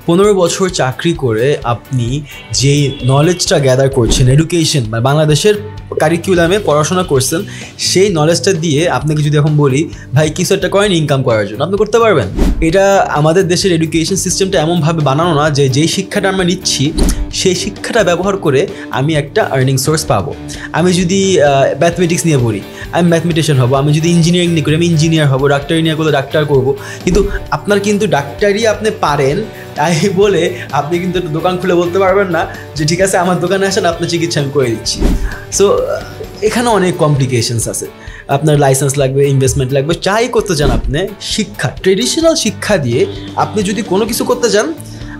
15 বছর চাকরি করে আপনি যেই নলেজটা গ্যাদার করছেন, এডুকেশন বা বাংলাদেশের কারিকুলামে পড়াশোনা করছেন, সেই নলেজটা দিয়ে আপনাকে যদি এখন বলি ভাই কিছু একটা করেন ইনকাম করার জন্য, আপনি করতে পারবেন? এটা আমাদের দেশের এডুকেশন সিস্টেমটা এমনভাবে বানানো না যে যেই শিক্ষাটা আমরা নিচ্ছি সেই শিক্ষাটা ব্যবহার করে আমি একটা আর্নিং সোর্স পাবো। আমি যদি ম্যাথমেটিক্স নিয়ে পড়ি, আমি ম্যাথমেটিশিয়ান হব। আমি যদি ইঞ্জিনিয়ারিং নিয়ে করি, আমি ইঞ্জিনিয়ার হব। ডাক্তারি নিয়ে করলে ডাক্তার করব। কিন্তু আপনার কিন্তু ডাক্তারি আপনি পারেন তাই বলে আপনি কিন্তু একটা দোকান খুলে বলতে পারবেন না যে ঠিক আছে আমার দোকানে আসেন, আপনার চিকিৎসা আমি করে দিচ্ছি। সো এখানে অনেক কমপ্লিকেশনস আছে। আপনার লাইসেন্স লাগবে, ইনভেস্টমেন্ট লাগবে, যাই করতে চান আপনি শিক্ষা, ট্রেডিশনাল শিক্ষা দিয়ে আপনি যদি কোনো কিছু করতে চান,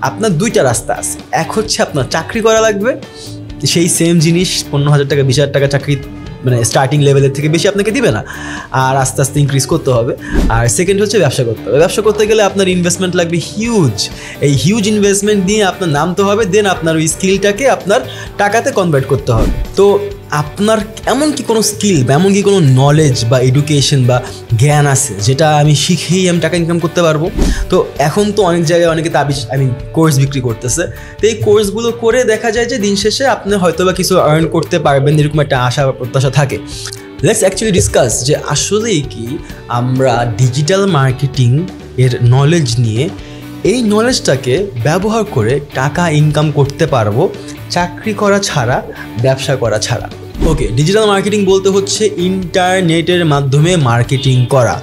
আপনার দুইটা রাস্তা আছে। এক হচ্ছে আপনার চাকরি করা লাগবে, সেই সেম জিনিস 15,000 টাকা 20,000 টাকা চাকরি মানে স্টার্টিং লেভেলের থেকে বেশি আপনাকে দিবে না, আর আস্তে আস্তে ইনক্রিজ করতে হবে। আর সেকেন্ড হচ্ছে ব্যবসা করতে হবে। ব্যবসা করতে গেলে আপনার ইনভেস্টমেন্ট লাগবে হিউজ। এই হিউজ ইনভেস্টমেন্ট দিয়ে আপনার নামতে হবে, দেন আপনার ওই স্কিলটাকে আপনার টাকাতে কনভার্ট করতে হবে। তো আপনার এমন কি কোনো স্কিল বা এমন কি কোনো নলেজ বা এডুকেশন বা জ্ঞান আছে যেটা আমি শিখেই আমি টাকা ইনকাম করতে পারবো? তো এখন তো অনেক জায়গায় অনেকে কোর্স বিক্রি করতেছে। তো এই কোর্সগুলো করে দেখা যায় যে দিন শেষে আপনি হয়তো বা কিছু আর্ন করতে পারবেন, এরকম একটা আশা প্রত্যাশা থাকে। লেটস অ্যাকচুয়ালি ডিসকাস যে আসলেই কি আমরা ডিজিটাল মার্কেটিং এর নলেজ নিয়ে এই নলেজটাকে ব্যবহার করে টাকা ইনকাম করতে পারবো চাকরি করা ছাড়া, ব্যবসা করা ছাড়া। ওকে, ডিজিটাল মার্কেটিং বলতে হচ্ছে ইন্টারনেটের মাধ্যমে মার্কেটিং করা।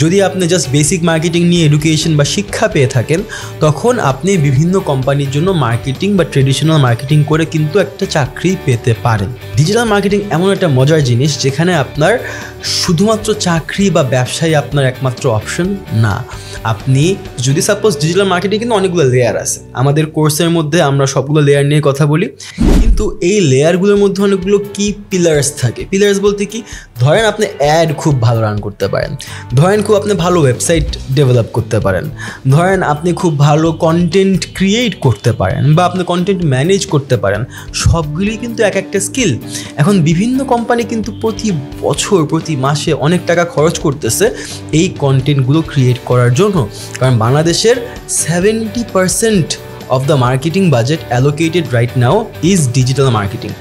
যদি আপনি জাস্ট বেসিক মার্কেটিং নিয়ে এডুকেশন বা শিক্ষা পেয়ে থাকেন, তখন আপনি বিভিন্ন কোম্পানির জন্য মার্কেটিং বা ট্রেডিশনাল মার্কেটিং করে কিন্তু একটা চাকরি পেতে পারেন। ডিজিটাল মার্কেটিং এমন একটা মজার জিনিস যেখানে আপনার শুধুমাত্র চাকরি বা ব্যবসায় আপনার একমাত্র অপশন না। আপনি যদি সাপোজ ডিজিটাল মার্কেটিং কিন্তু অনেকগুলো লেয়ার আছে, আমাদের কোর্সের মধ্যে আমরা সবগুলো লেয়ার নিয়ে কথা বলি, কিন্তু এই লেয়ারগুলোর মধ্যে অনেকগুলো কি পিলার্স থাকে। পিলার্স বলতে কি, ধরেন আপনি অ্যাড খুব ভালো রান করতে পারেন, ধরেন আপনি ভালো ওয়েবসাইট ডেভেলপ করতে পারেন, ধরেন আপনি খুব ভালো কন্টেন্ট ক্রিয়েট করতে পারেন, বা আপনি কন্টেন্ট ম্যানেজ করতে পারেন। সবগুলি কিন্তু এক একটা স্কিল। এখন বিভিন্ন কোম্পানি কিন্তু প্রতি বছর প্রতি মাসে অনেক টাকা খরচ করতেছে এই কন্টেন্টগুলো ক্রিয়েট করার জন্য, কারণ বাংলাদেশের 70% of the marketing budget allocated right now is digital marketing.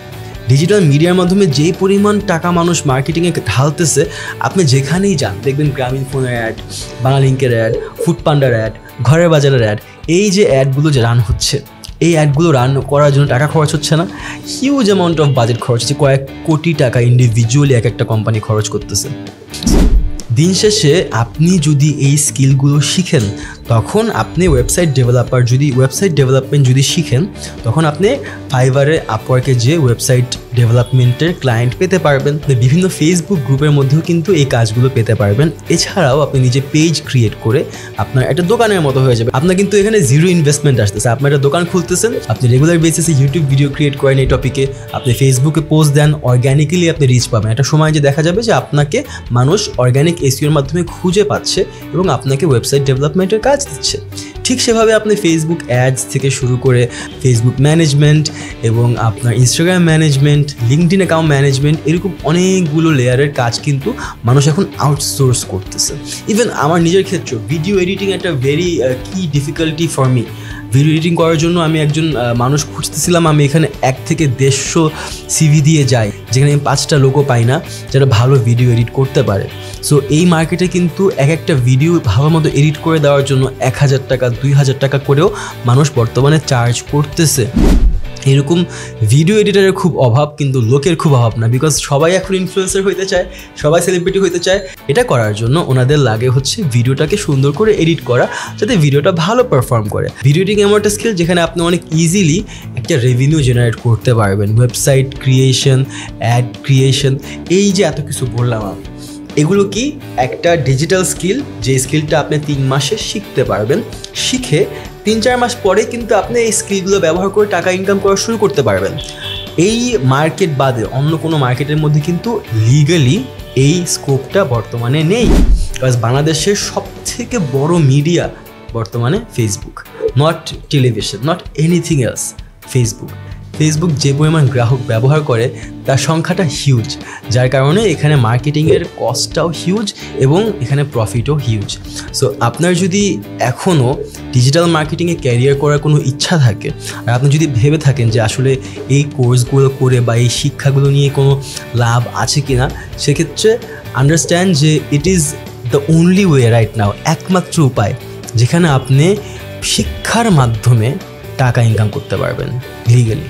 Digital মিডিয়ার মাধ্যমে যেই পরিমাণ টাকা মানুষ মার্কেটিংয়ে ঢালতেছে, আপনি যেখানেই যান দেখবেন গ্রামীণ ফোনের অ্যাড, বাংলালিংকের অ্যাড, ফুড পান্ডার অ্যাড, ঘরের বাজারের অ্যাড। এই যে অ্যাডগুলো যে রান হচ্ছে, এই অ্যাডগুলো রান করার জন্য টাকা খরচ হচ্ছে না? হিউজ অ্যামাউন্ট অফ বাজেট খরচ হচ্ছে, কয়েক কোটি টাকা ইন্ডিভিজুয়ালি এক একটা কোম্পানি খরচ করতেছে। দিন শেষে আপনি যদি এই স্কিলগুলো শিখেন, তখন আপনি ওয়েবসাইট ডেভেলপমেন্ট যদি শিখেন, তখন আপনি ফাইবারে, আপওয়ার্কে যে ওয়েবসাইট ডেভেলপমেন্টের ক্লায়েন্ট পেতে পারবেন। বিভিন্ন ফেসবুক গ্রুপের মধ্যেও কিন্তু এই কাজগুলো পেতে পারবেন। এছাড়াও আপনি নিজে পেজ ক্রিয়েট করে আপনার একটা দোকানের মতো হয়ে যাবে। আপনার কিন্তু এখানে জিরো ইনভেস্টমেন্ট আসতেছে। আপনি একটা দোকান খুলতেছেন, আপনি রেগুলার বেসিসে ইউটিউব ভিডিও ক্রিয়েট করেন এই টপিকে, আপনি ফেসবুকে পোস্ট দেন, অর্গ্যানিক্যালি আপনি রিচ পাবেন। একটা সময় যে দেখা যাবে যে আপনাকে মানুষ অর্গ্যানিক এসইওর মাধ্যমে খুঁজে পাচ্ছে এবং আপনাকে ওয়েবসাইট ডেভেলপমেন্টের কাজ দিচ্ছে। ঠিক সেভাবে আপনি ফেসবুক অ্যাডস থেকে শুরু করে ফেসবুক ম্যানেজমেন্ট এবং আপনার Instagram management, LinkedIn account management, এরকম অনেকগুলো লেয়ারের কাজ কিন্তু মানুষ এখন আউটসোর্স করতেছে। ইভেন আমার নিজের ক্ষেত্রে ভিডিও এডিটিং একটা ভেরি কি difficulty for me. Video editing করার জন্য আমি একজন মানুষ খুঁজতেছিলাম। আমি এখানে 1 থেকে 150 সিভি দিয়ে যাই, যেখানে আমি 5টা লোকও পাই না যারা ভালো ভিডিও এডিট করতে পারে। সো এই মার্কেটে কিন্তু এক একটা ভিডিও ভালো মতো এডিট করে দেওয়ার জন্য 1,000 টাকা 2,000 টাকা করেও মানুষ বর্তমানে চার্জ করতেছে। এরকম ভিডিও এডিটারের খুব অভাব, কিন্তু লোকের খুব অভাব না, বিকজ সবাই এখন ইনফ্লুয়েন্সার হইতে চায়, সবাই সেলিব্রিটি হইতে চায়। এটা করার জন্য ওনাদের লাগে হচ্ছে ভিডিওটাকে সুন্দর করে এডিট করা, যাতে ভিডিওটা ভালো পারফর্ম করে। ভিডিও এডিটিং এমন একটা স্কিল যেখানে আপনি অনেক ইজিলি একটা রেভিনিউ জেনারেট করতে পারবেন। ওয়েবসাইট ক্রিয়েশন, অ্যাড ক্রিয়েশন, এই যে এত কিছু বললাম আমি, এগুলো কি একটা ডিজিটাল স্কিল, যে স্কিলটা আপনি 3 মাসে শিখতে পারবেন। শিখে 3-4 মাস পরে কিন্তু আপনি এই স্কিলগুলো ব্যবহার করে টাকা ইনকাম করা শুরু করতে পারবেন। এই মার্কেট বাদে অন্য কোনো মার্কেটের মধ্যে কিন্তু লিগালি এই স্কোপটা বর্তমানে নেই। বিকজ বাংলাদেশের সবথেকে বড় মিডিয়া বর্তমানে Facebook, not television, not anything else, Facebook. Facebook যে পরিমাণ গ্রাহক ব্যবহার করে তার সংখ্যাটা হিউজ, যার কারণে এখানে মার্কেটিংয়ের কস্টটাও হিউজ এবং এখানে প্রফিটও হিউজ। সো আপনার যদি এখনও ডিজিটাল মার্কেটিংয়ে ক্যারিয়ার করার কোনো ইচ্ছা থাকে, আর আপনি যদি ভেবে থাকেন যে আসলে এই কোর্সগুলো করে বা এই শিক্ষাগুলো নিয়ে কোনো লাভ আছে কি না, সেক্ষেত্রে আন্ডারস্ট্যান্ড যে it is the only way right now, একমাত্র উপায় যেখানে আপনি শিক্ষার মাধ্যমে টাকা ইনকাম করতে পারবেন লিগালি।